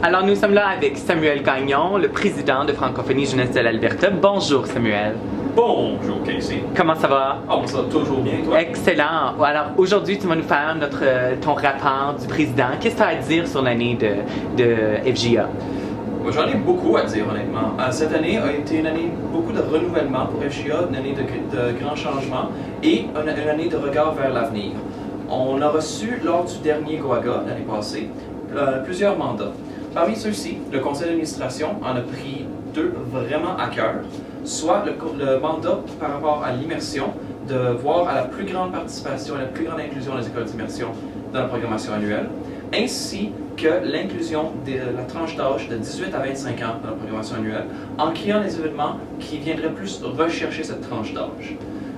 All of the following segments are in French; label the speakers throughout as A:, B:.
A: Alors, nous sommes là avec Samuel Gagnon, le président de Francophonie Jeunesse de l'Alberta. Bonjour, Samuel.
B: Bonjour, Casey.
A: Comment ça va?
B: Ah, ça va toujours bien, toi?
A: Excellent. Alors, aujourd'hui, tu vas nous faire ton rapport du président. Qu'est-ce que tu as à dire sur l'année de FJA?
B: Moi, j'en ai beaucoup à dire, honnêtement. Cette année a été une année beaucoup de renouvellement pour FJA, une année de grands changements et une année de regard vers l'avenir. On a reçu, lors du dernier GOAGA, l'année passée, plusieurs mandats. Parmi ceux-ci, le conseil d'administration en a pris deux vraiment à cœur, soit le mandat par rapport à l'immersion, de voir à la plus grande participation et la plus grande inclusion des écoles d'immersion dans la programmation annuelle, ainsi que l'inclusion de la tranche d'âge de 18 à 25 ans dans la programmation annuelle, en créant des événements qui viendraient plus rechercher cette tranche d'âge.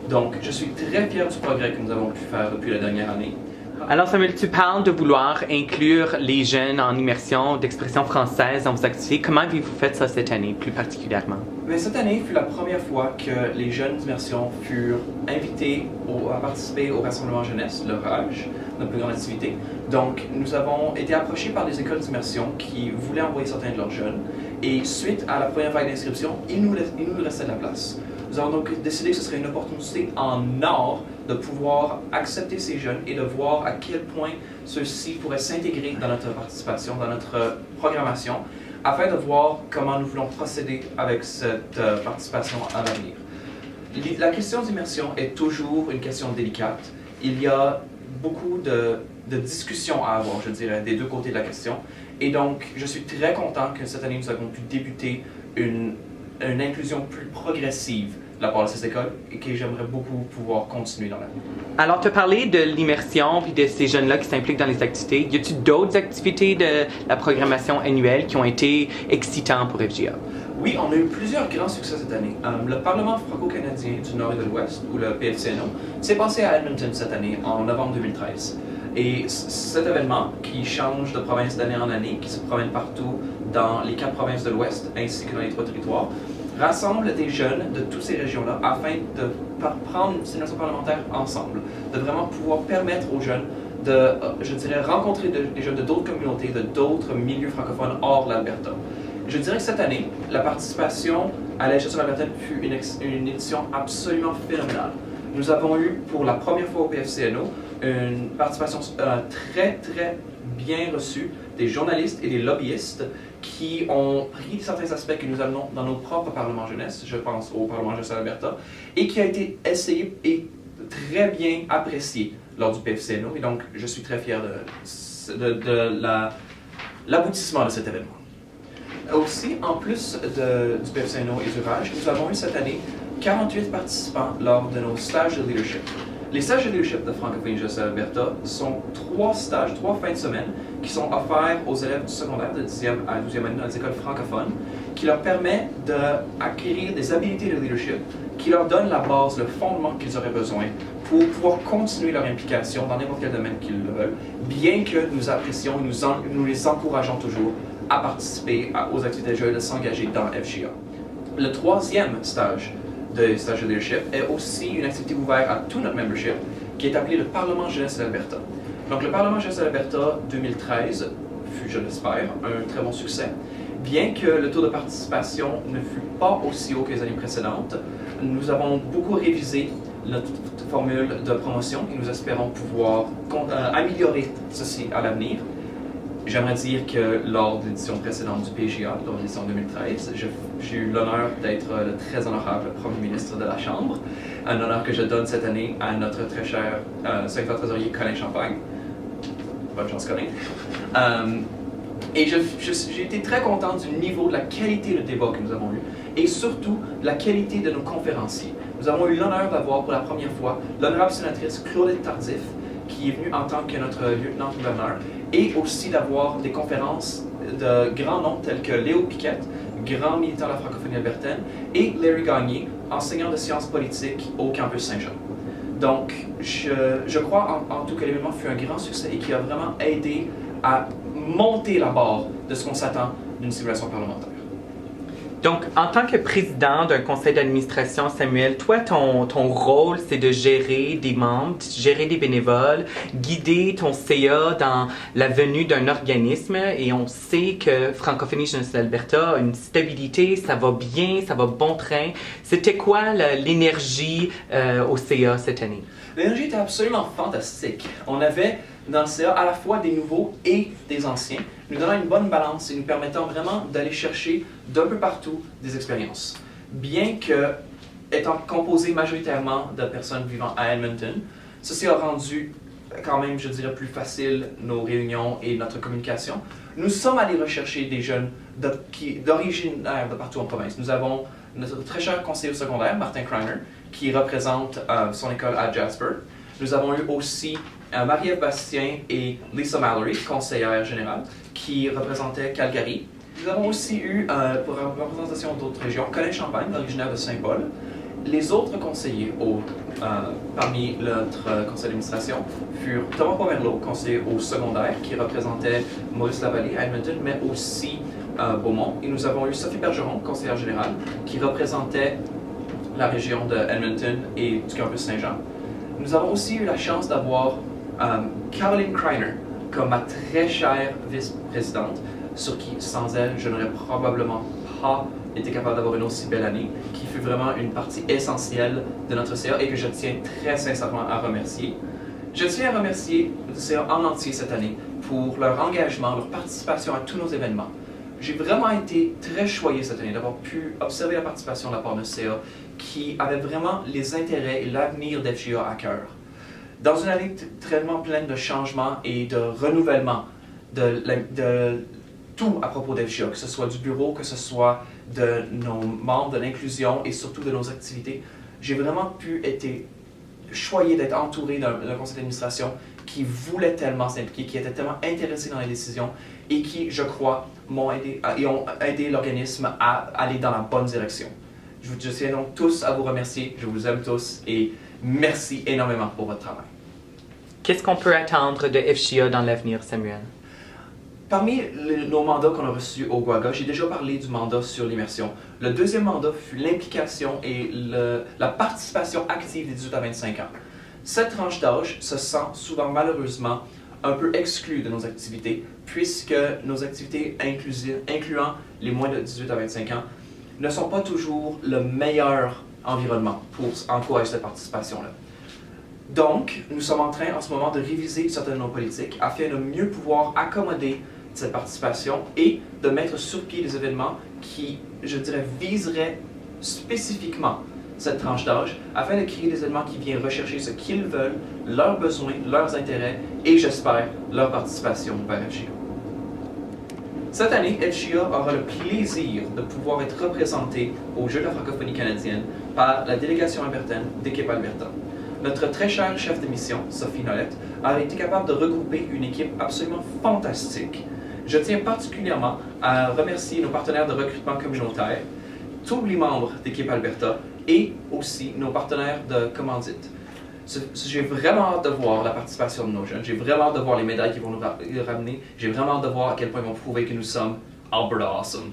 B: Donc, je suis très fier du progrès que nous avons pu faire depuis la dernière année.
A: Alors, Samuel, tu parles de vouloir inclure les jeunes en immersion d'expression française dans vos activités. Comment avez-vous fait ça cette année, plus particulièrement?
B: Mais cette année fut la première fois que les jeunes d'immersion furent invités à participer au Rassemblement Jeunesse, leur âge, notre plus grande activité. Donc, nous avons été approchés par des écoles d'immersion qui voulaient envoyer certains de leurs jeunes. Et suite à la première vague d'inscription, il nous restait de la place. Nous avons donc décidé que ce serait une opportunité en or de pouvoir accepter ces jeunes et de voir à quel point ceux-ci pourraient s'intégrer dans notre participation, dans notre programmation, afin de voir comment nous voulons procéder avec cette participation à l'avenir. La question d'immersion est toujours une question délicate. Il y a beaucoup de discussions à avoir, je dirais, des deux côtés de la question. Et donc, je suis très content que cette année, nous avons pu débuter une inclusion plus progressive de la part de ces écoles et que j'aimerais beaucoup pouvoir continuer dans l'avenir.
A: Alors, tu as parlé de l'immersion et de ces jeunes-là qui s'impliquent dans les activités. Y a-t-il d'autres activités de la programmation annuelle qui ont été excitantes pour FJA?
B: Oui, on a eu plusieurs grands succès cette année. Le Parlement franco-canadien du Nord et de l'Ouest, ou le PFCNO, s'est passé à Edmonton cette année, en novembre 2013. Et cet événement, qui change de province d'année en année, qui se promène partout dans les 4 provinces de l'Ouest, ainsi que dans les 3 territoires, rassemble des jeunes de toutes ces régions-là afin de prendre une simulation parlementaire ensemble, de vraiment pouvoir permettre aux jeunes de, je dirais, rencontrer des jeunes de d'autres communautés, de d'autres milieux francophones hors de l'Alberta. Je dirais que cette année, la participation à la législature albertaine fut une édition absolument phénoménale. Nous avons eu pour la première fois au PFCNO une participation très bien reçue des journalistes et des lobbyistes qui ont pris certains aspects que nous amenons dans nos propres parlements jeunesse, je pense au Parlement jeunesse de l'Alberta, et qui a été essayé et très bien apprécié lors du PFCNO. Et donc, je suis très fier de l'aboutissement de cet événement. Aussi, en plus du PFCNO et du RAJ, nous avons eu cette année 48 participants lors de nos stages de leadership. Les stages de leadership de Francophonie Jeunesse de l'Alberta sont 3 stages, 3 fins de semaine qui sont offerts aux élèves du secondaire de 10e à 12e année dans les écoles francophones, qui leur permet d'acquérir des habiletés de leadership, qui leur donnent la base, le fondement qu'ils auraient besoin pour pouvoir continuer leur implication dans n'importe quel domaine qu'ils le veulent, bien que nous apprécions et nous les encourageons toujours à participer aux activités de jeu et de s'engager dans FJA. Le 3e stage de leadership est aussi une activité ouverte à tout notre membership qui est appelée le Parlement jeunesse de l'Alberta. Donc le Parlement jeunesse de l'Alberta 2013 fut, je l'espère, un très bon succès. Bien que le taux de participation ne fut pas aussi haut que les années précédentes, nous avons beaucoup révisé notre formule de promotion et nous espérons pouvoir améliorer ceci à l'avenir. J'aimerais dire que lors de l'édition précédente du PGA, lors de l'édition 2013, j'ai eu l'honneur d'être le très honorable Premier ministre de la Chambre, un honneur que je donne cette année à notre très cher secrétaire trésorier Colin Champagne. Bonne chance, Colin. Et j'ai été très content du niveau, de la qualité de débat que nous avons eu et surtout de la qualité de nos conférenciers. Nous avons eu l'honneur d'avoir pour la première fois l'honorable sénatrice Claudette Tardif, qui est venue en tant que notre lieutenant-gouverneur, et aussi d'avoir des conférences de grands noms tels que Léo Piquette, grand militant de la francophonie albertaine, et Larry Gagné, enseignant de sciences politiques au campus Saint-Jean. Donc, je crois en tout que l'événement fut un grand succès et qui a vraiment aidé à monter la barre de ce qu'on s'attend d'une simulation parlementaire.
A: Donc, en tant que président d'un conseil d'administration, Samuel, toi, ton rôle, c'est de gérer des membres, gérer des bénévoles, guider ton CA dans la venue d'un organisme. Et on sait que Francophonie Jeunesse d'Alberta a une stabilité, ça va bien, ça va bon train. C'était quoi l'énergie au CA cette année?
B: L'énergie était absolument fantastique. On avait dans le CA à la fois des nouveaux et des anciens, nous donnant une bonne balance et nous permettant vraiment d'aller chercher d'un peu partout des expériences. Bien que, étant composé majoritairement de personnes vivant à Edmonton, ceci a rendu quand même, je dirais, plus facile nos réunions et notre communication. Nous sommes allés rechercher des jeunes d'origine de partout en province. Nous avons notre très cher conseiller au secondaire, Martin Kreiner, qui représente son école à Jasper. Nous avons eu aussi Marie-Ève Bastien et Lisa Mallory, conseillère générale, qui représentaient Calgary. Nous avons aussi eu, pour la représentation d'autres régions, Colin Champagne, originaire de Saint-Paul. Les autres conseillers parmi notre conseil d'administration furent Thomas Pomerleau, conseiller au secondaire, qui représentait Maurice Lavallée à Edmonton, mais aussi Beaumont. Et nous avons eu Sophie Bergeron, conseillère générale, qui représentait la région de Edmonton et du campus Saint-Jean. Nous avons aussi eu la chance d'avoir Caroline Kreiner comme ma très chère vice-présidente, sur qui, sans elle, je n'aurais probablement pas été capable d'avoir une aussi belle année, qui fut vraiment une partie essentielle de notre CA et que je tiens très sincèrement à remercier. Je tiens à remercier le CA en entier cette année pour leur engagement, leur participation à tous nos événements. J'ai vraiment été très choyé cette année d'avoir pu observer la participation de la part de CA qui avait vraiment les intérêts et l'avenir d'FGA à cœur. Dans une année tellement pleine de changements et de renouvellement de tout à propos d'FGA, que ce soit du bureau, que ce soit de nos membres, de l'inclusion et surtout de nos activités, j'ai vraiment pu être choyé d'être entouré d'un conseil d'administration qui voulait tellement s'impliquer, qui était tellement intéressé dans les décisions et qui, je crois, m'ont aidé et ont aidé l'organisme à aller dans la bonne direction. Je tiens donc tous à vous remercier, je vous aime tous et merci énormément pour votre travail.
A: Qu'est-ce qu'on peut attendre de FGA dans l'avenir, Samuel?
B: Parmi nos mandats qu'on a reçus au Guaga, j'ai déjà parlé du mandat sur l'immersion. Le deuxième mandat fut l'implication et la participation active des 18 à 25 ans. Cette tranche d'âge se sent souvent malheureusement un peu exclue de nos activités, puisque nos activités incluant les moins de 18 à 25 ans ne sont pas toujours le meilleur environnement pour encourager cette participation-là. Donc, nous sommes en train en ce moment de réviser certaines de nos politiques afin de mieux pouvoir accommoder cette participation et de mettre sur pied des événements qui, je dirais, viseraient spécifiquement cette tranche d'âge afin de créer des événements qui viennent rechercher ce qu'ils veulent, leurs besoins, leurs intérêts et, j'espère, leur participation vers FGA. Cette année, FGA aura le plaisir de pouvoir être représenté aux Jeux de la francophonie canadienne par la délégation albertaine d'Équipe Alberta. Notre très chère chef de mission, Sophie Nolette, a été capable de regrouper une équipe absolument fantastique. Je tiens particulièrement à remercier nos partenaires de recrutement communautaire, tous les membres d'Équipe Alberta et aussi nos partenaires de commandite. J'ai vraiment hâte de voir la participation de nos jeunes, j'ai vraiment hâte de voir les médailles qu'ils vont nous ramener, j'ai vraiment hâte de voir à quel point ils vont prouver que nous sommes Alberta Awesome.